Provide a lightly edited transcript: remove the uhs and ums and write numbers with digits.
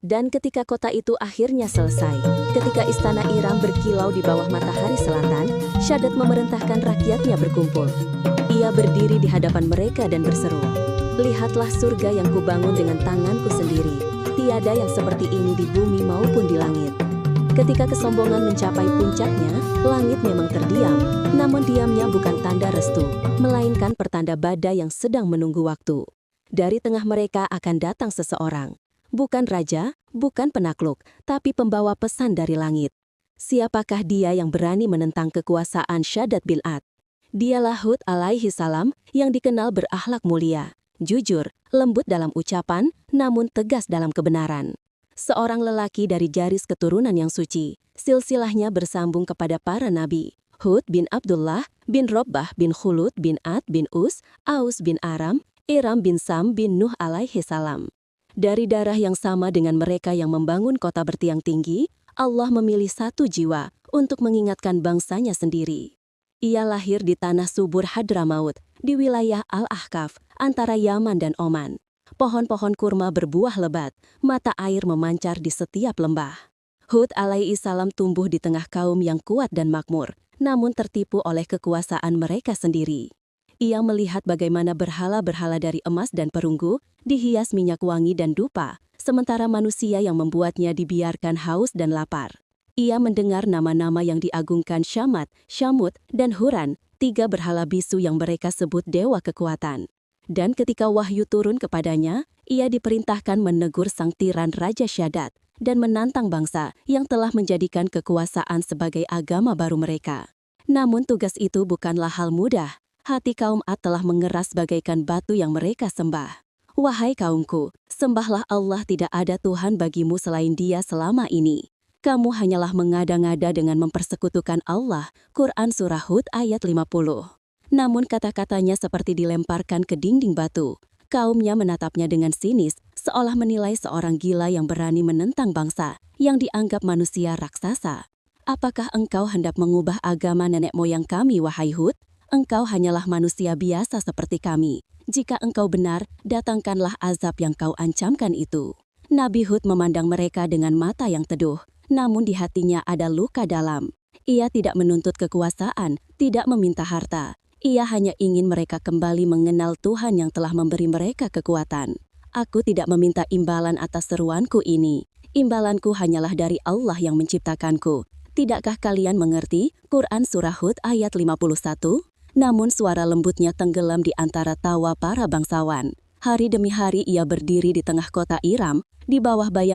Dan ketika kota itu akhirnya selesai, ketika istana Iram berkilau di bawah matahari selatan, Shaddad memerintahkan rakyatnya berkumpul. Ia berdiri di hadapan mereka dan berseru, "Lihatlah surga yang kubangun dengan tanganku sendiri. Tiada yang seperti ini di bumi maupun di langit." Ketika kesombongan mencapai puncaknya, langit memang terdiam, namun diamnya bukan tanda restu, melainkan pertanda badai yang sedang menunggu waktu. Dari tengah mereka akan datang seseorang. Bukan raja, bukan penakluk, tapi pembawa pesan dari langit. Siapakah dia yang berani menentang kekuasaan Shaddad bin Ad? Dialah Hud alaihi salam yang dikenal berakhlak mulia, jujur, lembut dalam ucapan, namun tegas dalam kebenaran. Seorang lelaki dari garis keturunan yang suci, silsilahnya bersambung kepada para nabi. Hud bin Abdullah, bin Robbah bin Khulud bin Ad bin Aus bin Aram, Iram bin Sam bin Nuh alaihi salam. Dari darah yang sama dengan mereka yang membangun kota bertiang tinggi, Allah memilih satu jiwa untuk mengingatkan bangsanya sendiri. Ia lahir di tanah subur Hadramaut, di wilayah Al-Ahqaf, antara Yaman dan Oman. Pohon-pohon kurma berbuah lebat, mata air memancar di setiap lembah. Hud alaihi salam tumbuh di tengah kaum yang kuat dan makmur, namun tertipu oleh kekuasaan mereka sendiri. Ia melihat bagaimana berhala-berhala dari emas dan perunggu dihias minyak wangi dan dupa, sementara manusia yang membuatnya dibiarkan haus dan lapar. Ia mendengar nama-nama yang diagungkan Syamat, Syamut, dan Huran, 3 berhala bisu yang mereka sebut dewa kekuatan. Dan ketika wahyu turun kepadanya, ia diperintahkan menegur sang tiran Raja Shaddad dan menantang bangsa yang telah menjadikan kekuasaan sebagai agama baru mereka. Namun tugas itu bukanlah hal mudah. Hati kaum Ad telah mengeras bagaikan batu yang mereka sembah. Wahai kaumku, sembahlah Allah, tidak ada Tuhan bagimu selain Dia selama ini. Kamu hanyalah mengada-ngada dengan mempersekutukan Allah. Quran Surah Hud ayat 50. Namun kata-katanya seperti dilemparkan ke dinding batu. Kaumnya menatapnya dengan sinis, seolah menilai seorang gila yang berani menentang bangsa yang dianggap manusia raksasa. Apakah engkau hendak mengubah agama nenek moyang kami, wahai Hud? Engkau hanyalah manusia biasa seperti kami. Jika engkau benar, datangkanlah azab yang kau ancamkan itu. Nabi Hud memandang mereka dengan mata yang teduh, namun di hatinya ada luka dalam. Ia tidak menuntut kekuasaan, tidak meminta harta. Ia hanya ingin mereka kembali mengenal Tuhan yang telah memberi mereka kekuatan. Aku tidak meminta imbalan atas seruanku ini. Imbalanku hanyalah dari Allah yang menciptakanku. Tidakkah kalian mengerti? Quran Surah Hud ayat 51. Namun suara lembutnya tenggelam di antara tawa para bangsawan. Hari demi hari ia berdiri di tengah kota Iram, di bawah bayang